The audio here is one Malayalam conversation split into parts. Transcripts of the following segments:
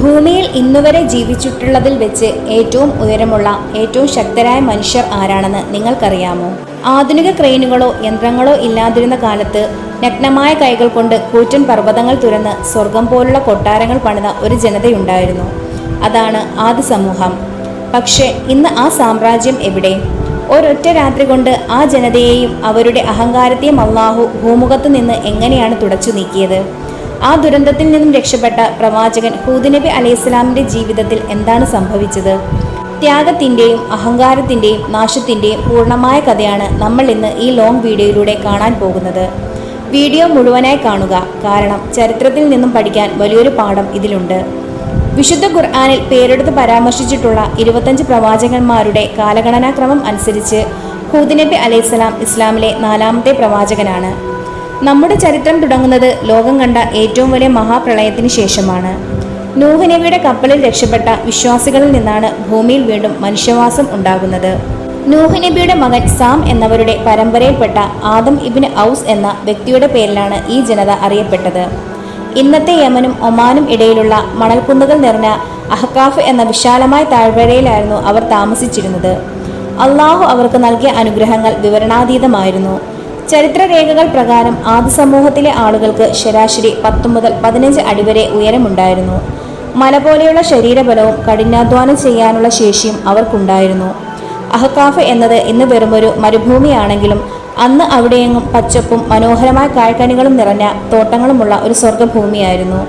ഭൂമിയിൽ ഇന്നുവരെ ജീവിച്ചിട്ടുള്ളതിൽ വെച്ച് ഏറ്റവും ഉയരമുള്ള ഏറ്റവും ശക്തരായ മനുഷ്യർ ആരാണെന്ന് നിങ്ങൾക്കറിയാമോ? ആധുനിക ക്രെയിനുകളോ യന്ത്രങ്ങളോ ഇല്ലാതിരുന്ന കാലത്ത് നഗ്നമായ കൈകൾ കൊണ്ട് കൂറ്റൻ പർവ്വതങ്ങൾ തുരന്ന് സ്വർഗം പോലുള്ള കൊട്ടാരങ്ങൾ പണിത ഒരു ജനതയുണ്ടായിരുന്നു. അതാണ് ആദി സമൂഹം. പക്ഷേ ഇന്ന് ആ സാമ്രാജ്യം എവിടെ? ഒരൊറ്റ രാത്രി കൊണ്ട് ആ ജനതയെയും അവരുടെ അഹങ്കാരത്തെയും അള്ളാഹു ഭൂമുഖത്തു നിന്ന് എങ്ങനെയാണ് തുടച്ചു നീക്കിയത്? ആ ദുരന്തത്തിൽ നിന്നും രക്ഷപ്പെട്ട പ്രവാചകൻ ഹൂദ് നബി അലൈഹിസ്സലാമിന്റെ ജീവിതത്തിൽ എന്താണ് സംഭവിച്ചത്? ത്യാഗത്തിന്റെയും അഹങ്കാരത്തിന്റെയും നാശത്തിന്റെയും പൂർണ്ണമായ കഥയാണ് നമ്മൾ ഇന്ന് ഈ ലോങ് വീഡിയോയിലൂടെ കാണാൻ പോകുന്നത്. വീഡിയോ മുഴുവനായി കാണുക, കാരണം ചരിത്രത്തിൽ നിന്നും പഠിക്കാൻ വലിയൊരു പാഠം ഇതിലുണ്ട്. വിശുദ്ധ ഖുർആനിൽ പേരെടുത്ത് പരാമർശിച്ചിട്ടുള്ള 25 പ്രവാചകന്മാരുടെ കാലഗണനാക്രമം അനുസരിച്ച് ഹൂദ് നബി അലൈഹിസ്സലാം ഇസ്ലാമിലെ 4ാമത്തെ പ്രവാചകനാണ്. നമ്മുടെ ചരിത്രം തുടങ്ങുന്നത് ലോകം കണ്ട ഏറ്റവും വലിയ മഹാപ്രളയത്തിന് ശേഷമാണ്. നൂഹ് നബിയുടെ കപ്പലിൽ രക്ഷപ്പെട്ട വിശ്വാസികളിൽ നിന്നാണ് ഭൂമിയിൽ വീണ്ടും മനുഷ്യവാസം ഉണ്ടാകുന്നത്. നൂഹ് നബിയുടെ മകൻ സാം എന്നവരുടെ പരമ്പരയിൽപ്പെട്ട ആദം ഇബ്നു ഔസ് എന്ന വ്യക്തിയുടെ പേരിലാണ് ഈ ജനത അറിയപ്പെട്ടത്. ഇന്നത്തെ യമനും ഒമാനും ഇടയിലുള്ള മണൽക്കുന്നുകൾ നിറഞ്ഞ അഹ്കാഫ് എന്ന വിശാലമായ താഴ്വരയിലായിരുന്നു അവർ താമസിച്ചിരുന്നത്. അള്ളാഹു അവർക്ക് നൽകിയ അനുഗ്രഹങ്ങൾ വിവരണാതീതമായിരുന്നു. ചരിത്രരേഖകൾ പ്രകാരം ആദി സമൂഹത്തിലെ ആളുകൾക്ക് ശരാശരി 10 മുതൽ 15 അടി വരെ ഉയരമുണ്ടായിരുന്നു. മല പോലെയുള്ള ശരീരബലവും കഠിനാധ്വാനം ചെയ്യാനുള്ള ശേഷിയും അവർക്കുണ്ടായിരുന്നു. അഹ്കാഫ് എന്നത് ഇന്ന് വെറുമൊരു മരുഭൂമിയാണെങ്കിലും അന്ന് അവിടെയെങ്ങും പച്ചപ്പും മനോഹരമായ കായ്ക്കനികളും നിറഞ്ഞ തോട്ടങ്ങളുമുള്ള ഒരു സ്വർഗ്ഗഭൂമിയായിരുന്നു.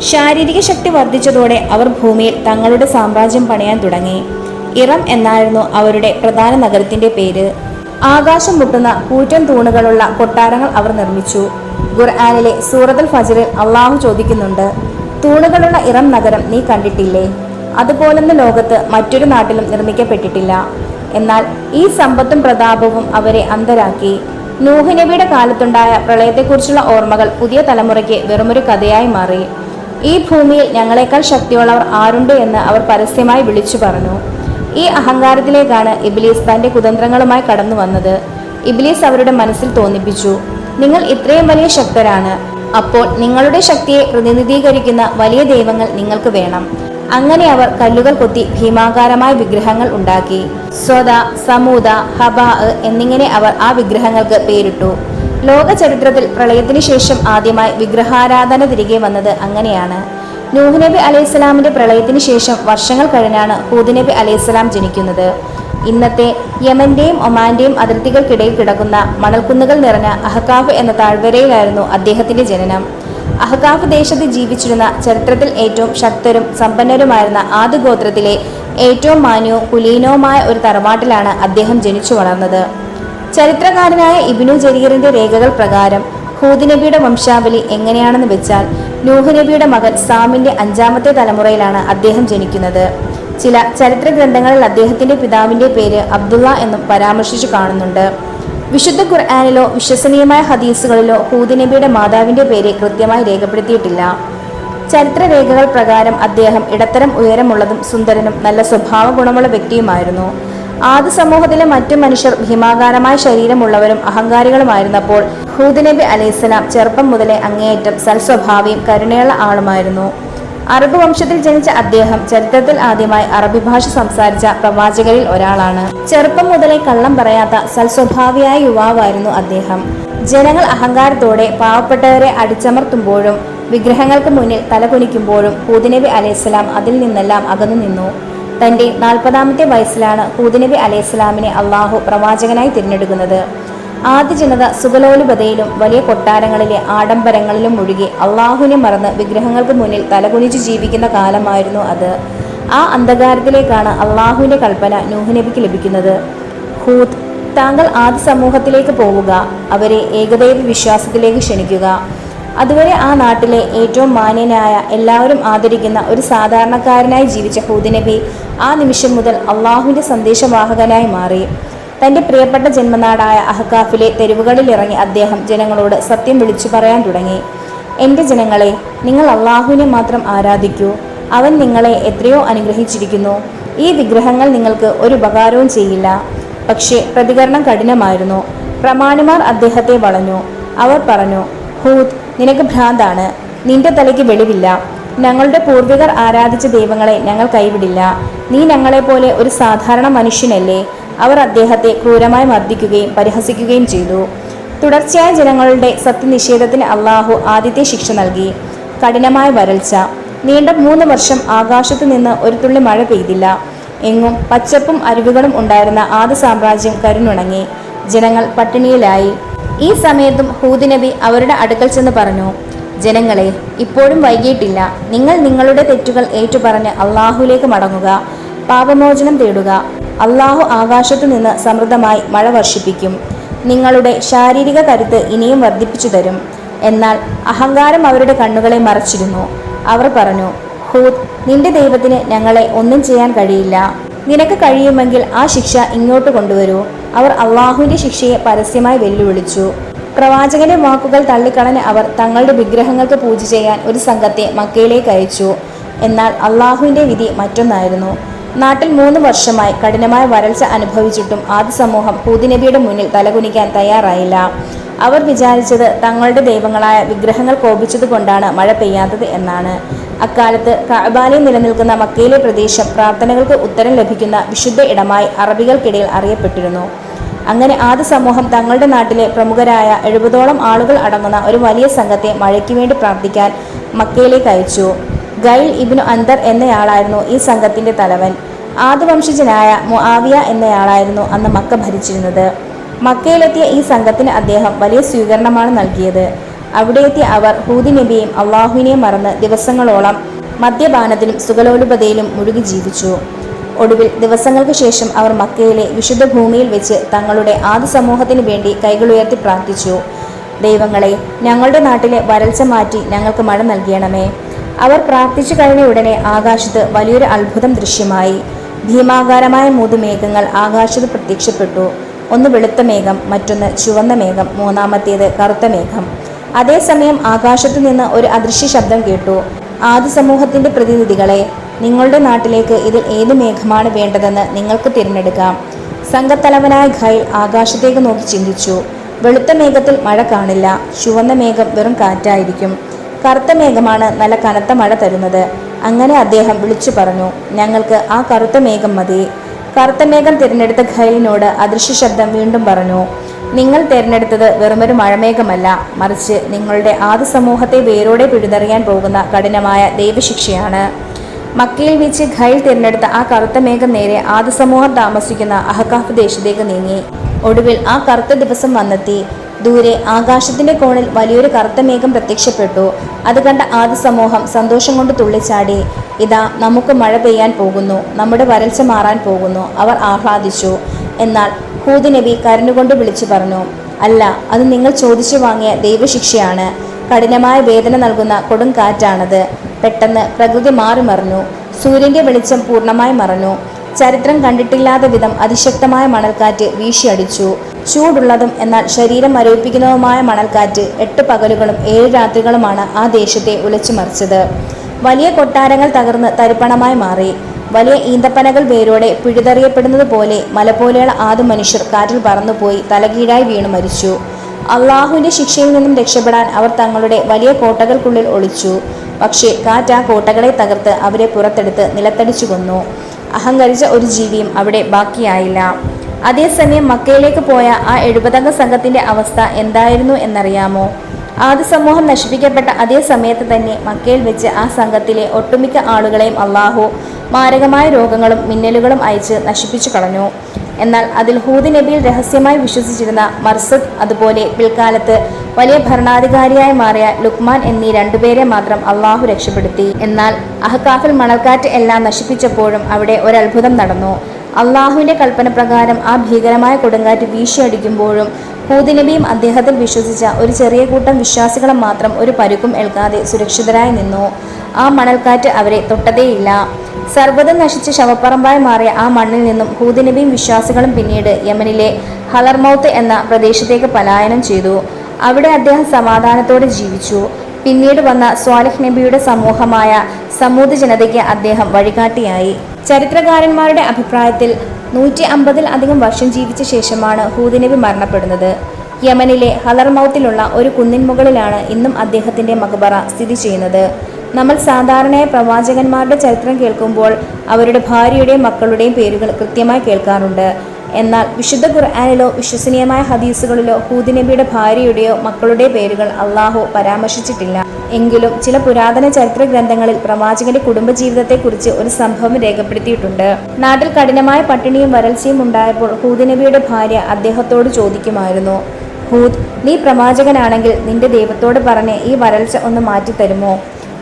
ശാരീരിക ശക്തി വർദ്ധിച്ചതോടെ അവർ ഭൂമിയിൽ തങ്ങളുടെ സാമ്രാജ്യം പണിയാൻ തുടങ്ങി. ഇറം എന്നായിരുന്നു അവരുടെ പ്രധാന നഗരത്തിന്റെ പേര്. ആകാശം മുട്ടുന്ന കൂറ്റൻ തൂണുകളുള്ള കൊട്ടാരങ്ങൾ അവർ നിർമ്മിച്ചു. ഖുർആനിലെ സൂറത്തുൽ ഫജ്റിൽ അള്ളാഹു ചോദിക്കുന്നുണ്ട്, തൂണുകളുള്ള ഇറം നഗരം നീ കണ്ടിട്ടില്ലേ? അതുപോലൊന്ന് ലോകത്ത് മറ്റൊരു നാട്ടിലും നിർമ്മിക്കപ്പെട്ടിട്ടില്ല. എന്നാൽ ഈ സമ്പത്തും പ്രതാപവും അവരെ അന്ധരാക്കി. നൂഹ് നബിയുടെ കാലത്തുണ്ടായ പ്രളയത്തെക്കുറിച്ചുള്ള ഓർമ്മകൾ പുതിയ തലമുറയ്ക്ക് വെറുമൊരു കഥയായി മാറി. ഈ ഭൂമിയിൽ ഞങ്ങളെക്കാൾ ശക്തിയുള്ളവർ ആരുണ്ട് എന്ന് അവർ പരസ്യമായി വിളിച്ചു പറഞ്ഞു. ഈ അഹങ്കാരത്തിലേക്കാണ് ഇബ്ലീസ് തന്റെ കുതന്ത്രങ്ങളുമായി കടന്നു വന്നത്. ഇബ്ലീസ് അവരുടെ മനസ്സിൽ തോന്നിപ്പിച്ചു, നിങ്ങൾ ഇത്രയും വലിയ ശക്തരാണ്, അപ്പോൾ നിങ്ങളുടെ ശക്തിയെ പ്രതിനിധീകരിക്കുന്ന വലിയ ദൈവങ്ങൾ നിങ്ങൾക്ക് വേണം. അങ്ങനെ അവർ കല്ലുകൾ കൊത്തി ഭീമാകാരമായ വിഗ്രഹങ്ങൾ ഉണ്ടാക്കി. സ്വദ, സമൂദ, ഹബാ എന്നിങ്ങനെ അവർ ആ വിഗ്രഹങ്ങൾക്ക് പേരിട്ടു. ലോക ചരിത്രത്തിൽ പ്രളയത്തിന് ശേഷം ആദ്യമായി വിഗ്രഹാരാധന തിരികെ വന്നത് അങ്ങനെയാണ്. നൂഹ് നബി അലൈഹിസ്സലാമിന്റെ പ്രളയത്തിന് ശേഷം വർഷങ്ങൾ കഴിഞ്ഞാണ് ഹൂദ് നബി അലൈഹിസ്സലാം ജനിക്കുന്നത്. ഇന്നത്തെ യമന്റെയും ഒമാന്റെയും അതിർത്തികൾക്കിടയിൽ കിടക്കുന്ന മണൽക്കുന്നുകൾ നിറഞ്ഞ അഹ്കാഫ് എന്ന താഴ്വരയിലായിരുന്നു അദ്ദേഹത്തിന്റെ ജനനം. അഹ്കാഫ് ദേശത്ത് ജീവിച്ചിരുന്ന ചരിത്രത്തിൽ ഏറ്റവും ശക്തരും സമ്പന്നരുമായിരുന്ന ആദി ഗോത്രത്തിലെ ഏറ്റവും മാന്യവും കുലീനവുമായ ഒരു തറവാട്ടിലാണ് അദ്ദേഹം ജനിച്ചു വളർന്നത്. ചരിത്രകാരനായ ഇബ്നു ജരീറിന്റെ രേഖകൾ പ്രകാരം ഹൂദ് നബിയുടെ വംശാവലി എങ്ങനെയാണെന്ന് വെച്ചാൽ, നൂഹ് നബിയുടെ മകൻ സാമിന്റെ 5ാമത്തെ തലമുറയിലാണ് അദ്ദേഹം ജനിക്കുന്നത്. ചില ചരിത്ര ഗ്രന്ഥങ്ങളിൽ അദ്ദേഹത്തിന്റെ പിതാവിന്റെ പേര് അബ്ദുള്ള എന്നും പരാമർശിച്ചു കാണുന്നുണ്ട്. വിശുദ്ധ ഖുർആനിലോ വിശ്വസനീയമായ ഹദീസുകളിലോ ഹൂദ് നബിയുടെ മാതാവിന്റെ പേര് കൃത്യമായി രേഖപ്പെടുത്തിയിട്ടില്ല. ചരിത്രരേഖകൾ പ്രകാരം അദ്ദേഹം ഇടത്തരം ഉയരമുള്ളതും സുന്ദരനും നല്ല സ്വഭാവ ഗുണമുള്ള വ്യക്തിയുമായിരുന്നു. ആദി സമൂഹത്തിലെ മറ്റു മനുഷ്യർ ഭീമാകാരമായ ശരീരമുള്ളവരും അഹങ്കാരികളുമായിരുന്നപ്പോൾ ഹൂദ് നബി അലൈഹിസ്സലാം ചെറുപ്പം മുതലേ അങ്ങേയറ്റം സൽസ്വഭാവിയും കരുണയുള്ള ആളുമായിരുന്നു. അറബ് വംശത്തിൽ ജനിച്ച അദ്ദേഹം ചരിത്രത്തിൽ ആദ്യമായി അറബി ഭാഷ സംസാരിച്ച പ്രവാചകരിൽ ഒരാളാണ്. ചെറുപ്പം മുതലേ കള്ളം പറയാത്ത സൽസ്വഭാവിയായ യുവാവായിരുന്നു അദ്ദേഹം. ജനങ്ങൾ അഹങ്കാരത്തോടെ പാവപ്പെട്ടവരെ അടിച്ചമർത്തുമ്പോഴും വിഗ്രഹങ്ങൾക്ക് മുന്നിൽ തലകുനിക്കുമ്പോഴും ഹൂദ് നബി അലൈഹിസ്സലാം അതിൽ നിന്നെല്ലാം അകന്നു നിന്നു. തന്റെ 40ാമത്തെ വയസ്സിലാണ് ഹൂദ് നബി അലൈഹിസ്സലാമിനെ അള്ളാഹു പ്രവാചകനായി തിരഞ്ഞെടുക്കുന്നത്. ആദ്യ ജനത സുഖലോലുപതയിലും വലിയ കൊട്ടാരങ്ങളിലെ ആഡംബരങ്ങളിലും മുഴുകി അള്ളാഹുവിനെ മറന്ന് വിഗ്രഹങ്ങൾക്ക് മുന്നിൽ തലകുനിച്ച് ജീവിക്കുന്ന കാലമായിരുന്നു അത്. ആ അന്ധകാരത്തിലേക്കാണ് അള്ളാഹുവിന്റെ കൽപ്പന നൂഹ് നബിക്ക് ലഭിക്കുന്നത്. ഹൂദ്, താങ്കൾ ആദി സമൂഹത്തിലേക്ക് പോവുക, അവരെ ഏകദൈവ വിശ്വാസത്തിലേക്ക് ക്ഷണിക്കുക. അതുവരെ ആ നാട്ടിലെ ഏറ്റവും മാന്യനായ, എല്ലാവരും ആദരിക്കുന്ന ഒരു സാധാരണക്കാരനായി ജീവിച്ച ഹൂദ് നബി ആ നിമിഷം മുതൽ അള്ളാഹുവിന്റെ സന്ദേശവാഹകനായി മാറി. തന്റെ പ്രിയപ്പെട്ട ജന്മനാടായ അഹ്കാഫിലെ തെരുവുകളിൽ ഇറങ്ങി അദ്ദേഹം ജനങ്ങളോട് സത്യം വിളിച്ചു പറയാൻ തുടങ്ങി. എൻ്റെ ജനങ്ങളെ, നിങ്ങൾ അള്ളാഹുവിനെ മാത്രം ആരാധിക്കൂ. അവൻ നിങ്ങളെ എത്രയോ അനുഗ്രഹിച്ചിരിക്കുന്നു. ഈ വിഗ്രഹങ്ങൾ നിങ്ങൾക്ക് ഒരു ഉപകാരവും ചെയ്യില്ല. പക്ഷേ പ്രതികരണം കഠിനമായിരുന്നു. പ്രമാണിമാർ അദ്ദേഹത്തെ വളഞ്ഞു. അവർ പറഞ്ഞു, ഹൂദ്, നിനക്ക് ഭ്രാന്താണ്, നിന്റെ തലയ്ക്ക് വെളിവില്ല. ഞങ്ങളുടെ പൂർവികർ ആരാധിച്ച ദൈവങ്ങളെ ഞങ്ങൾ കൈവിടില്ല. നീ ഞങ്ങളെപ്പോലെ ഒരു സാധാരണ മനുഷ്യനല്ലേ? അവർ അദ്ദേഹത്തെ ക്രൂരമായി മർദ്ദിക്കുകയും പരിഹസിക്കുകയും ചെയ്തു. തുടർച്ചയായ ജനങ്ങളുടെ സത്യനിഷേധത്തിന് അള്ളാഹു ആദ്യത്തെ ശിക്ഷ നൽകി, കഠിനമായ വരൾച്ച. നീണ്ട 3 വർഷം ആകാശത്തു നിന്ന് ഒരു തുള്ളി മഴ പെയ്തില്ല. എങ്ങും പച്ചപ്പും അരുവികളും ഉണ്ടായിരുന്ന ആദ് സാമ്രാജ്യം കരിഞ്ഞുണങ്ങി. ജനങ്ങൾ പട്ടിണിയിലായി. ഈ സമയത്തും ഹൂദ് നബി അവരുടെ അടുക്കൽ ചെന്ന് പറഞ്ഞു, ജനങ്ങളെ, ഇപ്പോഴും വൈകിയിട്ടില്ല. നിങ്ങൾ നിങ്ങളുടെ തെറ്റുകൾ ഏറ്റുപറഞ്ഞ് അള്ളാഹുലേക്ക് മടങ്ങുക, പാപമോചനം തേടുക. അള്ളാഹു ആകാശത്തു നിന്ന് സമൃദ്ധമായി മഴ വർഷിപ്പിക്കും. നിങ്ങളുടെ ശാരീരിക കരുത്ത് ഇനിയും വർദ്ധിപ്പിച്ചു തരും. എന്നാൽ അഹങ്കാരം അവരുടെ കണ്ണുകളെ മറച്ചിരുന്നു. അവർ പറഞ്ഞു, ഹൂദ്, നിന്റെ ദൈവത്തിന് ഞങ്ങളെ ഒന്നും ചെയ്യാൻ കഴിയില്ല. നിനക്ക് കഴിയുമെങ്കിൽ ആ ശിക്ഷ ഇങ്ങോട്ട് കൊണ്ടുവരൂ. അവർ അള്ളാഹുവിന്റെ ശിക്ഷയെ പരസ്യമായി വെല്ലുവിളിച്ചു. പ്രവാചകന്റെ വാക്കുകൾ തള്ളിക്കളഞ്ഞ് അവർ തങ്ങളുടെ വിഗ്രഹങ്ങൾക്ക് പൂജ ചെയ്യാൻ ഒരു സംഘത്തെ മക്കയിലേക്ക് അയച്ചു. എന്നാൽ അള്ളാഹുവിന്റെ വിധി മറ്റൊന്നായിരുന്നു. നാട്ടിൽ 3 വർഷമായി കഠിനമായ വരൾച്ച അനുഭവിച്ചിട്ടും ആദ് സമൂഹം ഹൂദ് നബിയുടെ മുന്നിൽ തലകുനിക്കാൻ തയ്യാറായില്ല. അവർ വിചാരിച്ചത് തങ്ങളുടെ ദൈവങ്ങളായ വിഗ്രഹങ്ങൾ കോപിച്ചതുകൊണ്ടാണ് മഴ പെയ്യാത്തത് എന്നാണ്. അക്കാലത്ത് കഅബയിൽ നിലനിൽക്കുന്ന മക്കയിലെ പ്രദേശം പ്രാർത്ഥനകൾക്ക് ഉത്തരം ലഭിക്കുന്ന വിശുദ്ധ ഇടമായി അറബികൾക്കിടയിൽ അറിയപ്പെട്ടിരുന്നു. അങ്ങനെ ആദ് സമൂഹം തങ്ങളുടെ നാട്ടിലെ പ്രമുഖരായ 70ഓളം ആളുകൾ അടങ്ങുന്ന ഒരു വലിയ സംഘത്തെ മഴയ്ക്ക് വേണ്ടി പ്രാർത്ഥിക്കാൻ മക്കയിലേക്ക് അയച്ചു. ഗൈൽ ഇബ്നു അന്തർ എന്നയാളായിരുന്നു ഈ സംഘത്തിന്റെ തലവൻ. ആദ് വംശജനായ മുആവിയ എന്നയാളായിരുന്നു അന്ന് മക്ക ഭരിച്ചിരുന്നത്. മക്കയിലെത്തിയ ഈ സംഘത്തിന് അദ്ദേഹം വലിയ സ്വീകരണമാണ് നൽകിയത്. അവിടെ എത്തിയ അവർ ഹൂദ് നബിയെയും അള്ളാഹുവിനെയും മറന്ന് ദിവസങ്ങളോളം മദ്യപാനത്തിലും സുഖലോലുപതയിലും മുഴുകി ജീവിച്ചു. ഒടുവിൽ ദിവസങ്ങൾക്ക് ശേഷം അവർ മക്കയിലെ വിശുദ്ധ ഭൂമിയിൽ വെച്ച് തങ്ങളുടെ ആദ് സമൂഹത്തിന് വേണ്ടി കൈകളുയർത്തി പ്രാർത്ഥിച്ചു, ദൈവങ്ങളെ, ഞങ്ങളുടെ നാട്ടിലെ വരൾച്ച മാറ്റി ഞങ്ങൾക്ക് മഴ നൽകണമേ. അവർ പ്രാർത്ഥിച്ചു കഴിഞ്ഞ ഉടനെ ആകാശത്ത് വലിയൊരു അത്ഭുതം ദൃശ്യമായി. ഭീമാകാരമായ 3 മേഘങ്ങൾ ആകാശത്ത് പ്രത്യക്ഷപ്പെട്ടു. ഒന്ന് വെളുത്ത മേഘം, മറ്റൊന്ന് ചുവന്ന മേഘം, മൂന്നാമത്തേത് കറുത്ത മേഘം. അതേസമയം ആകാശത്തു നിന്ന് ഒരു അദൃശ്യ ശബ്ദം കേട്ടു, ആദ് സമൂഹത്തിന്റെ പ്രതിനിധികളെ, നിങ്ങളുടെ നാട്ടിലേക്ക് ഇതിൽ ഏത് മേഘമാണ് വേണ്ടതെന്ന് നിങ്ങൾക്ക് തിരഞ്ഞെടുക്കാം. സംഘത്തലവനായ ഖൈൽ ആകാശത്തേക്ക് നോക്കി ചിന്തിച്ചു. വെളുത്ത മേഘത്തിൽ മഴ കാണില്ല. ചുവന്ന മേഘം വെറും കാറ്റായിരിക്കും. കറുത്ത മേഘമാണ് നല്ല കനത്ത മഴ തരുന്നത്. അങ്ങനെ അദ്ദേഹം വിളിച്ചു പറഞ്ഞു, ഞങ്ങൾക്ക് ആ കറുത്ത മേഘം മതി. കറുത്ത മേഘം തിരഞ്ഞെടുത്ത ഖൈലിനോട് അദൃശ്യ ശബ്ദം വീണ്ടും പറഞ്ഞു, നിങ്ങൾ തിരഞ്ഞെടുത്തത് വെറുമൊരു മഴമേഘമല്ല, മറിച്ച് നിങ്ങളുടെ ആദ് സമൂഹത്തെ വേരോടെ പിഴുതെറിയാൻ പോകുന്ന കഠിനമായ ദൈവശിക്ഷയാണ്. മക്കയിൽ വെച്ച് ഖൈൽ തിരഞ്ഞെടുത്ത ആ കറുത്ത മേഘം നേരെ ആദ് സമൂഹം താമസിക്കുന്ന അഹ്കാഫ് ദേശത്തേക്ക് നീങ്ങി. ഒടുവിൽ ആ കറുത്ത ദിവസം വന്നെത്തി. ദൂരെ ആകാശത്തിന്റെ കോണിൽ വലിയൊരു കറുത്ത മേഘം പ്രത്യക്ഷപ്പെട്ടു. അത് കണ്ട ആദ് സമൂഹം സന്തോഷം കൊണ്ട് തുള്ളിച്ചാടി. ഇതാ, നമുക്ക് മഴ പെയ്യാൻ പോകുന്നു, നമ്മുടെ വരൾച്ച മാറാൻ പോകുന്നു. അവർ ആഹ്ലാദിച്ചു. എന്നാൽ ഹൂദ് നബി കരഞ്ഞുകൊണ്ട് വിളിച്ചു പറഞ്ഞു, അല്ല, അത് നിങ്ങൾ ചോദിച്ചു വാങ്ങിയ ദൈവശിക്ഷയാണ്. കഠിനമായ വേദന നൽകുന്ന കൊടും കാറ്റാണത്. പെട്ടെന്ന് പ്രകൃതി മാറിമറിഞ്ഞു. സൂര്യന്റെ വെളിച്ചം പൂർണ്ണമായി മറഞ്ഞു. ചരിത്രം കണ്ടിട്ടില്ലാത്ത വിധം അതിശക്തമായ മണൽക്കാറ്റ് വീശിയടിച്ചു. ചൂടുള്ളതും എന്നാൽ ശരീരം മരവിപ്പിക്കുന്നതുമായ മണൽക്കാറ്റ് 8 പകലുകളും 7 രാത്രികളുമാണ് ആ ദേശത്തെ ഉലച്ചുമറിച്ചത്. വലിയ കൊട്ടാരങ്ങൾ തകർന്ന് തരിപ്പണമായി മാറി. വലിയ ഈന്തപ്പനകൾ വേരോടെ പിഴുതെറിയപ്പെടുന്നത് പോലെ മല പോലെയുള്ള ആദ് മനുഷ്യർ കാറ്റിൽ പറന്നുപോയി തലകീഴായി വീണു മരിച്ചു. അള്ളാഹുവിന്റെ ശിക്ഷയിൽ നിന്നും രക്ഷപ്പെടാൻ അവർ തങ്ങളുടെ വലിയ കോട്ടകൾക്കുള്ളിൽ ഒളിച്ചു. പക്ഷേ കാറ്റ് ആ കോട്ടകളെ തകർത്ത് അവരെ പുറത്തെടുത്ത് നിലത്തടിച്ചു കൊന്നു. അഹങ്കരിച്ച ഒരു ജീവിയും അവിടെ ബാക്കിയായില്ല. അതേസമയം മക്കയിലേക്ക് പോയ ആ 70 സംഘത്തിന്റെ അവസ്ഥ എന്തായിരുന്നു എന്നറിയാമോ? ആദ് സമൂഹം നശിപ്പിക്കപ്പെട്ട അതേ സമയത്ത് തന്നെ മക്കയിൽ വെച്ച് ആ സംഘത്തിലെ ഒട്ടുമിക്ക ആളുകളെയും അള്ളാഹു മാരകമായ രോഗങ്ങളും മിന്നലുകളും അയച്ച് നശിപ്പിച്ചു കളഞ്ഞു. എന്നാൽ അതിൽ ഹൂദ് നബിയിൽ രഹസ്യമായി വിശ്വസിച്ചിരുന്ന മർസദ്, അതുപോലെ പിൽക്കാലത്ത് വലിയ ഭരണാധികാരിയായി മാറിയ ലുക്മാൻ എന്നീ 2 പേരെ മാത്രം അള്ളാഹു രക്ഷപ്പെടുത്തി. എന്നാൽ അഹ്കാഫിൽ മണൽക്കാറ്റ് എല്ലാം നശിപ്പിച്ചപ്പോഴും അവിടെ ഒരത്ഭുതം നടന്നു. അള്ളാഹുവിന്റെ കൽപ്പന പ്രകാരം ആ ഭീകരമായ കൊടുങ്കാറ്റ് വീശിയടിക്കുമ്പോഴും ഹൂദ് നബിയും അദ്ദേഹത്തിൽ വിശ്വസിച്ച ഒരു ചെറിയ കൂട്ടം വിശ്വാസികളും മാത്രം ഒരു പരുക്കും ഏൽക്കാതെ സുരക്ഷിതരായി നിന്നു. ആ മണൽക്കാറ്റ് അവരെ തൊട്ടതേയില്ല. സർവ്വതും നശിച്ച് ശവപ്പറമ്പായി മാറിയ ആ മണ്ണിൽ നിന്നും ഹൂദ് നബിയും വിശ്വാസികളും പിന്നീട് യമനിലെ ഹലർമൗത്ത് എന്ന പ്രദേശത്തേക്ക് പലായനം ചെയ്തു. അവിടെ അദ്ദേഹം സമാധാനത്തോടെ ജീവിച്ചു. പിന്നീട് വന്ന സ്വാലിഹ് നബിയുടെ സമൂഹമായ സമൂദ് ജനതയ്ക്ക് അദ്ദേഹം വഴികാട്ടിയായി. ചരിത്രകാരന്മാരുടെ അഭിപ്രായത്തിൽ 150-ലധികം വർഷം ജീവിച്ച ശേഷമാണ് ഹൂദ് നബി മരണപ്പെടുന്നത്. യമനിലെ ഹലർമൗത്തിലുള്ള ഒരു കുന്നിൻ മുകളിലാണ് ഇന്നും അദ്ദേഹത്തിന്റെ മഖബറ സ്ഥിതി ചെയ്യുന്നത്. നമ്മൾ സാധാരണയായി പ്രവാചകന്മാരുടെ ചരിത്രം കേൾക്കുമ്പോൾ അവരുടെ ഭാര്യയുടെയും മക്കളുടെയും പേരുകൾ കൃത്യമായി കേൾക്കാറുണ്ട്. എന്നാൽ വിശുദ്ധ ഖുർആനിലോ വിശ്വസനീയമായ ഹദീസുകളിലോ ഹൂദ് നബിയുടെ ഭാര്യയുടെയോ മക്കളുടെയോ പേരുകൾ അള്ളാഹു പരാമർശിച്ചിട്ടില്ല. എങ്കിലും ചില പുരാതന ചരിത്ര ഗ്രന്ഥങ്ങളിൽ പ്രവാചകന്റെ കുടുംബജീവിതത്തെക്കുറിച്ച് ഒരു സംഭവം രേഖപ്പെടുത്തിയിട്ടുണ്ട്. നാട്ടിൽ കഠിനമായ പട്ടിണിയും വരൾച്ചയും ഉണ്ടായപ്പോൾ ഹൂദ് നബിയുടെ ഭാര്യ അദ്ദേഹത്തോട് ചോദിക്കുമായിരുന്നു, ഹൂദ്, നീ പ്രവാചകനാണെങ്കിൽ നിന്റെ ദൈവത്തോട് പറഞ്ഞ് ഈ വരൾച്ച ഒന്ന് മാറ്റിത്തരുമോ?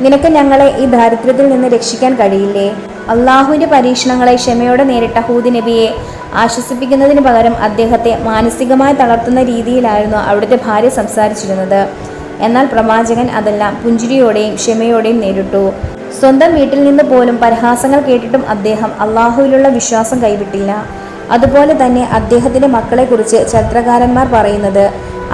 നിനക്ക് ഞങ്ങളെ ഈ ദാരിദ്ര്യത്തിൽ നിന്ന് രക്ഷിക്കാൻ കഴിയില്ലേ? അള്ളാഹുവിന്റെ പരീക്ഷണങ്ങളെ ക്ഷമയോടെ നേരിട്ട ഹൂദ് നബിയെ ആശ്വസിപ്പിക്കുന്നതിന് പകരം അദ്ദേഹത്തെ മാനസികമായി തളർത്തുന്ന രീതിയിലായിരുന്നു അവിടുത്തെ ഭാര്യ സംസാരിച്ചിരുന്നത്. എന്നാൽ പ്രവാചകൻ അതെല്ലാം പുഞ്ചിരിയോടെയും ക്ഷമയോടെയും നേരിട്ടു. സ്വന്തം വീട്ടിൽ നിന്ന് പോലും പരിഹാസങ്ങൾ കേട്ടിട്ടും അദ്ദേഹം അള്ളാഹുവിലുള്ള വിശ്വാസം കൈവിട്ടില്ല. അതുപോലെ തന്നെ അദ്ദേഹത്തിന്റെ മക്കളെക്കുറിച്ച് ചരിത്രകാരന്മാർ പറയുന്നത്,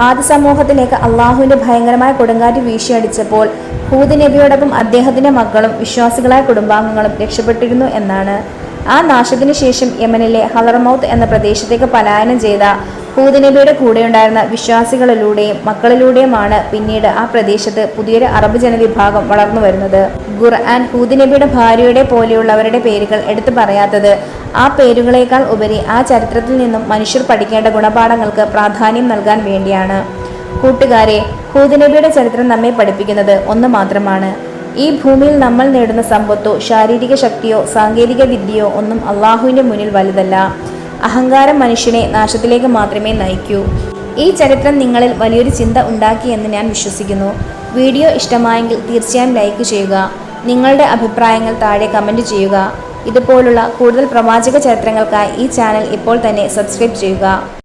ആദ്യ സമൂഹത്തിലേക്ക് അള്ളാഹുവിന്റെ ഭയങ്കരമായ കൊടുങ്കാറ്റ് വീശിയടിച്ചപ്പോൾ ഹൂദ് നബിയോടൊപ്പം അദ്ദേഹത്തിന്റെ മക്കളും വിശ്വാസികളായ കുടുംബാംഗങ്ങളും രക്ഷപ്പെട്ടിരുന്നു എന്നാണ്. ആ നാശത്തിനു ശേഷം യമനിലെ ഹളർമൗത്ത് എന്ന പ്രദേശത്തേക്ക് പലായനം ചെയ്ത ഹൂദ് നബിയുടെ കൂടെയുണ്ടായിരുന്ന വിശ്വാസികളിലൂടെയും മക്കളിലൂടെയുമാണ് പിന്നീട് ആ പ്രദേശത്ത് പുതിയൊരു അറബ് ജനവിഭാഗം വളർന്നു വരുന്നത്. ഖുർആൻ ഹൂദ് നബിയുടെ ഭാര്യയുടെ പോലെയുള്ളവരുടെ പേരുകൾ എടുത്തു പറയാത്തത് ആ പേരുകളേക്കാൾ ഉപരി ആ ചരിത്രത്തിൽ നിന്നും മനുഷ്യർ പഠിക്കേണ്ട ഗുണപാഠങ്ങൾക്ക് പ്രാധാന്യം നൽകാൻ വേണ്ടിയാണ്. കൂട്ടുകാരെ, ഹൂദ് നബിയുടെ ചരിത്രം നമ്മെ പഠിപ്പിക്കുന്നത് ഒന്ന് മാത്രമാണ്: ഈ ഭൂമിയിൽ നമ്മൾ നേടുന്ന സമ്പത്തോ ശാരീരിക ശക്തിയോ സാങ്കേതിക വിദ്യയോ ഒന്നും അള്ളാഹുവിന്റെ മുന്നിൽ വലുതല്ല. അഹങ്കാരം മനുഷ്യനെ നാശത്തിലേക്ക് മാത്രമേ നയിക്കൂ. ഈ ചരിത്രം നിങ്ങളിൽ വലിയൊരു ചിന്ത ഉണ്ടാക്കിയെന്ന് ഞാൻ വിശ്വസിക്കുന്നു. വീഡിയോ ഇഷ്ടമായെങ്കിൽ തീർച്ചയായും ലൈക്ക് ചെയ്യുക. നിങ്ങളുടെ അഭിപ്രായങ്ങൾ താഴെ കമൻറ്റ് ചെയ്യുക. ഇതുപോലുള്ള കൂടുതൽ പ്രവാചക ചരിത്രങ്ങൾക്കായി ഈ ചാനൽ ഇപ്പോൾ തന്നെ സബ്സ്ക്രൈബ് ചെയ്യുക.